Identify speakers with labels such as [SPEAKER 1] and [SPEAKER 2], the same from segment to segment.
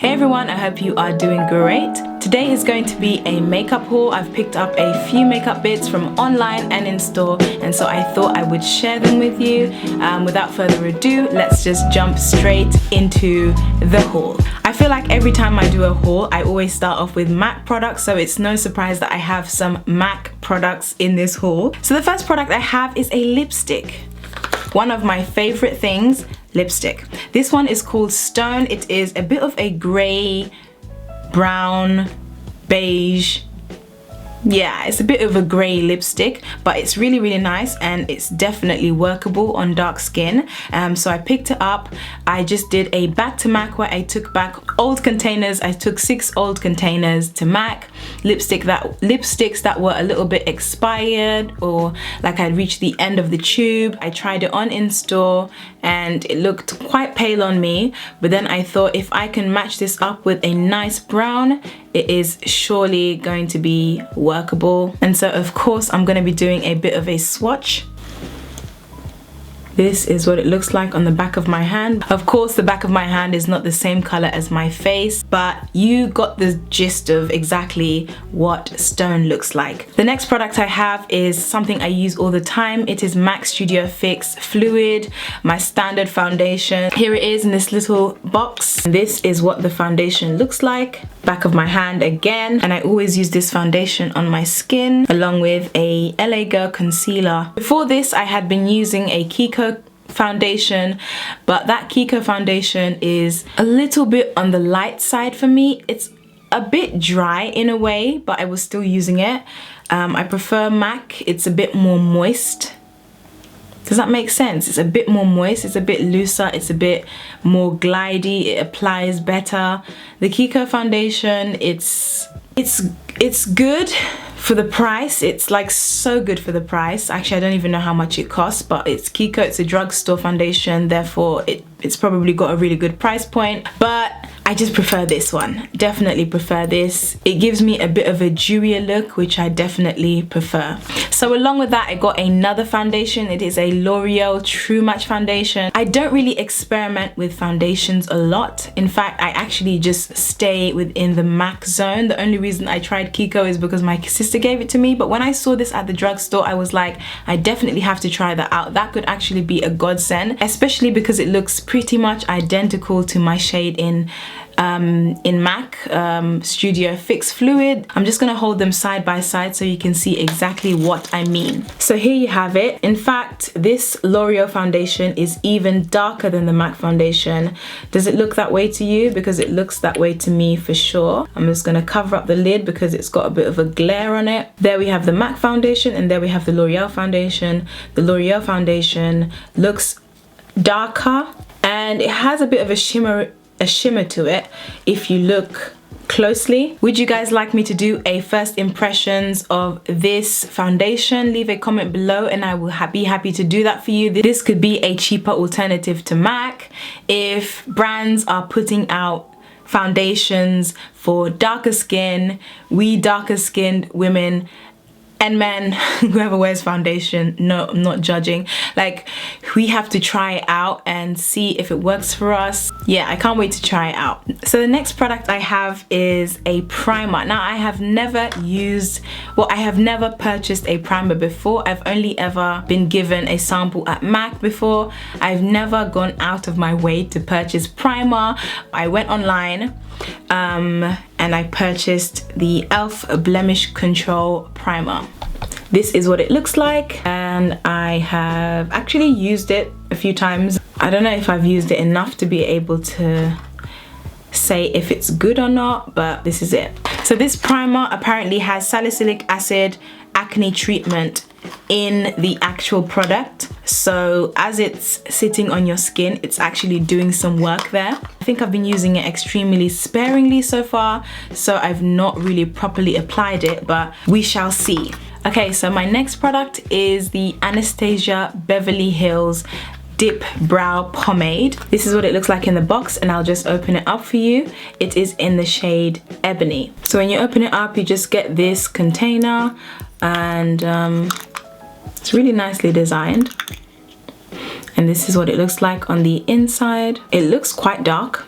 [SPEAKER 1] Hey everyone, I hope you are doing great. Today is going to be a makeup haul. I've picked up a few makeup bits from online and in store, and so I thought I would share them with you. Without further ado, let's just jump straight into the haul. I feel like every time I do a haul, I always start off with MAC products, so it's no surprise that I have some MAC products in this haul. So the first product I have is a lipstick. One of my favorite things, lipstick. This one is called Stone. It is a bit of a grey, brown, beige. Yeah, it's a bit of a grey lipstick, but it's really, really nice and it's definitely workable on dark skin. So I picked it up. I just did a back to MAC where I took back old containers. I took 6 old containers to MAC. Lipsticks that were a little bit expired, or like I'd reached the end of the tube. I tried it on in store and it looked quite pale on me, but then I thought if I can match this up with a nice brown, it is surely going to be workable. And so of course I'm going to be doing a bit of a swatch. This is what it looks like on the back of my hand. Of course, the back of my hand is not the same color as my face, but you got the gist of exactly what Stone looks like. The next product I have is something I use all the time. It is MAC Studio Fix Fluid, my standard foundation. Here it is in this little box. This is what the foundation looks like. Back of my hand again, and I always use this foundation on my skin along with a LA Girl concealer. Before this, I had been using a Kiko foundation, but that Kiko foundation is a little bit on the light side for me. It's a bit dry in a way, but I was still using it. I prefer MAC. It's a bit more moist. Does that make sense? It's a bit more moist, it's a bit looser, it's a bit more glidey, it applies better. The Kiko foundation, it's good for the price. It's like so good for the price. Actually, I don't even know how much it costs, but it's Kiko, it's a drugstore foundation, therefore it's probably got a really good price point. But I just prefer this one. Definitely prefer this. It gives me a bit of a dewier look, which I definitely prefer. So along with that, I got another foundation. It is a L'Oreal True Match foundation. I don't really experiment with foundations a lot. In fact, I actually just stay within the MAC zone. The only reason I tried Kiko is because my sister gave it to me. But when I saw this at the drugstore, I was like, I definitely have to try that out. That could actually be a godsend, especially because it looks pretty much identical to my shade in MAC Studio Fix Fluid. I'm just gonna hold them side by side so you can see exactly what I mean. So here you have it. In fact, this L'Oreal foundation is even darker than the MAC foundation. Does it look that way to you? Because it looks that way to me for sure. I'm just gonna cover up the lid because it's got a bit of a glare on it. There we have the MAC foundation, and there we have the L'Oreal foundation. The L'Oreal foundation looks darker and it has a bit of a shimmer to it if you look closely. Would you guys like me to do a first impressions of this foundation? Leave a comment below and I will be happy to do that for you. This could be a cheaper alternative to MAC if brands are putting out foundations for darker skin. We darker skinned women and men, whoever wears foundation, no, I'm not judging. Like, we have to try it out and see if it works for us. Yeah, I can't wait to try it out. So the next product I have is a primer. Now, I have never purchased a primer before. I've only ever been given a sample at MAC before. I've never gone out of my way to purchase primer. I went online and I purchased the e.l.f. Blemish Control Primer. This is what it looks like, and I have actually used it a few times. I don't know if I've used it enough to be able to say if it's good or not, but this is it. So this primer apparently has salicylic acid acne treatment in the actual product. So as it's sitting on your skin, it's actually doing some work there. I think I've been using it extremely sparingly so far, so I've not really properly applied it, but we shall see. Okay, so my next product is the Anastasia Beverly Hills Dip Brow Pomade. This is what it looks like in the box, and I'll just open it up for you. It is in the shade Ebony. So when you open it up, you just get this container, and it's really nicely designed. And this is what it looks like on the inside. It looks quite dark,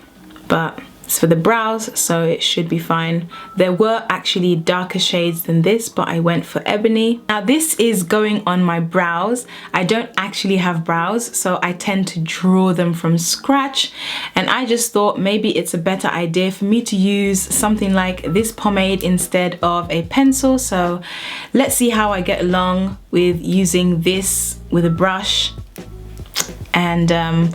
[SPEAKER 1] but It's for the brows, so it should be fine. There were actually darker shades than this, but I went for ebony. Now this is going on my brows. I don't actually have brows, so I tend to draw them from scratch. And I just thought maybe it's a better idea for me to use something like this pomade instead of a pencil. So let's see how I get along with using this with a brush. And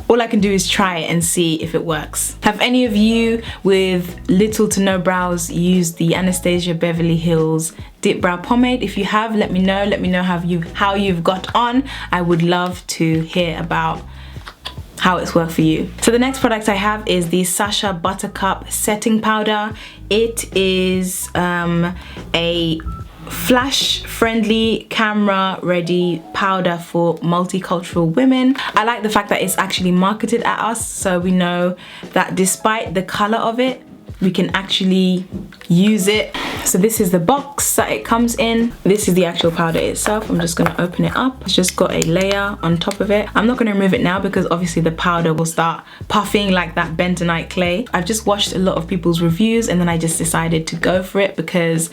[SPEAKER 1] all I can do is try it and see if it works. Have any of you with little to no brows used the Anastasia Beverly Hills Dip Brow Pomade? If you have, let me know. Let me know how you've got on. I would love to hear about how it's worked for you. So the next product I have is the Sasha Buttercup Setting Powder. It is a flash friendly, camera ready powder for multicultural women. I like the fact that it's actually marketed at us, so we know that despite the color of it, we can actually use it. So this is the box that it comes in. This is the actual powder itself. I'm just gonna open it up. It's just got a layer on top of it. I'm not gonna remove it now because obviously the powder will start puffing like that bentonite clay. I've just watched a lot of people's reviews and then I just decided to go for it because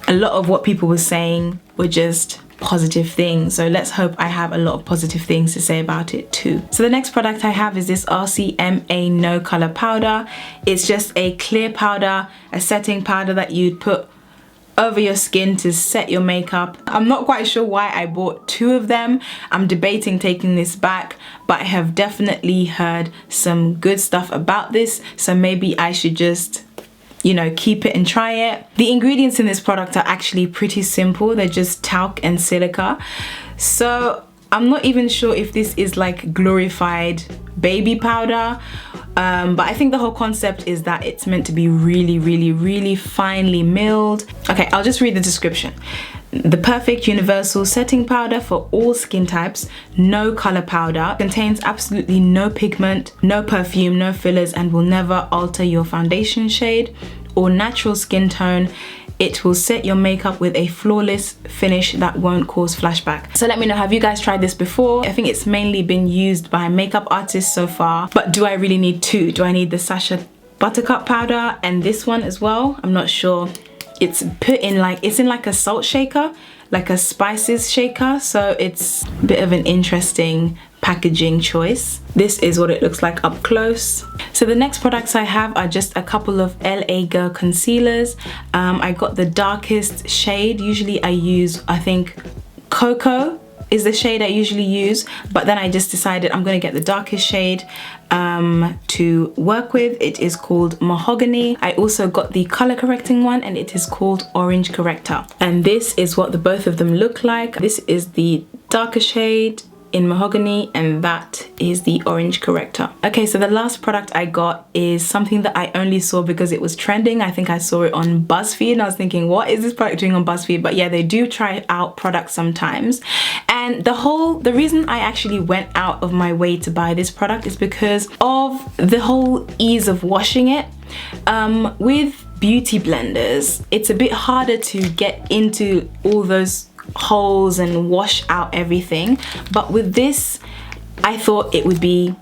[SPEAKER 1] a lot of what people were saying were just positive things. So let's hope I have a lot of positive things to say about it too. So the next product I have is this RMCA No Color Powder. It's just a clear powder, a setting powder that you'd put over your skin to set your makeup. I'm not quite sure why I bought 2 of them. I'm debating taking this back, but I have definitely heard some good stuff about this. So maybe I should just, you know, keep it and try it. The ingredients in this product are actually pretty simple. They're just talc and silica. So I'm not even sure if this is like glorified baby powder, but I think the whole concept is that it's meant to be really, really, really finely milled. Okay, I'll just read the description. The perfect universal setting powder for all skin types, no color powder, contains absolutely no pigment, no perfume, no fillers, and will never alter your foundation shade or natural skin tone. It will set your makeup with a flawless finish that won't cause flashback. So let me know, have you guys tried this before? I think it's mainly been used by makeup artists so far, but do I really need 2? Do I need the Sasha Buttercup powder and this one as well? I'm not sure. It's put in like, it's in like a salt shaker, like a spices shaker, so it's a bit of an interesting packaging choice. This is what it looks like up close. So the next products I have are just a couple of LA Girl concealers. I got the darkest shade. Usually I use, I think, Cocoa is the shade I usually use, but then I just decided I'm gonna get the darkest shade to work with. It is called Mahogany. I also got the color correcting one and it is called Orange Corrector. And this is what the both of them look like. This is the darker shade in Mahogany and that is the Orange Corrector. Okay, so the last product I got is something that I only saw because it was trending. I think I saw it on BuzzFeed and I was thinking, what is this product doing on BuzzFeed? But yeah, they do try out products sometimes. And the reason I actually went out of my way to buy this product is because of the whole ease of washing it. With beauty blenders, it's a bit harder to get into all those holes and wash out everything, but with this I thought it would be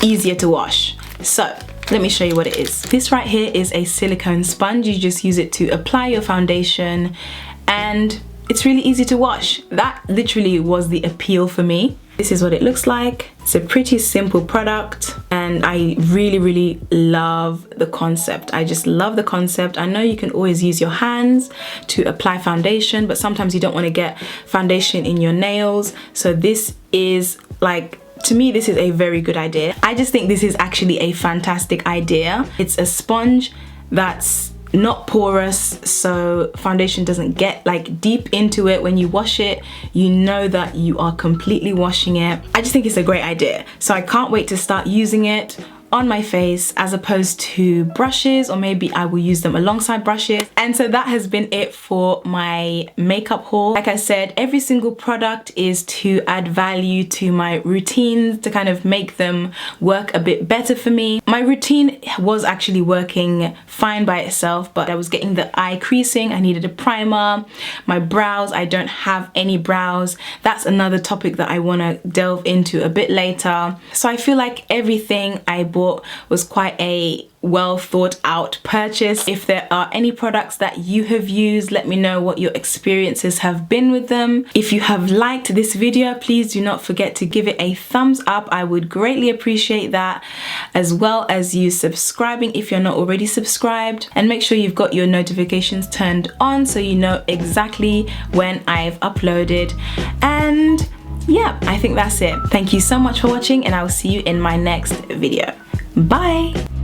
[SPEAKER 1] easier to wash. So let me show you what it is. This right here is a silicone sponge. You just use it to apply your foundation and it's really easy to wash. That literally was the appeal for me. This is what it looks like. It's a pretty simple product and I really, really love the concept. I just love the concept. I know you can always use your hands to apply foundation, but sometimes you don't want to get foundation in your nails. So this is like, to me, this is a very good idea. I just think this is actually a fantastic idea. It's a sponge that's not porous, so foundation doesn't get like deep into it. When you wash it, you know that you are completely washing it. I just think it's a great idea. So I can't wait to start using it on my face as opposed to brushes, or maybe I will use them alongside brushes. And so that has been it for my makeup haul. Like I said, every single product is to add value to my routines, to kind of make them work a bit better for me. My routine was actually working fine by itself, but I was getting the eye creasing. I needed a primer. My brows, I don't have any brows. That's another topic that I want to delve into a bit later. So I feel like everything I bought was quite a well thought out purchase. If there are any products that you have used, let me know what your experiences have been with them. If you have liked this video, please do not forget to give it a thumbs up. I would greatly appreciate that, as well as you subscribing if you're not already subscribed, and make sure you've got your notifications turned on so you know exactly when I've uploaded. And yeah, I think that's it. Thank you so much for watching, and I will see you in my next video. Bye.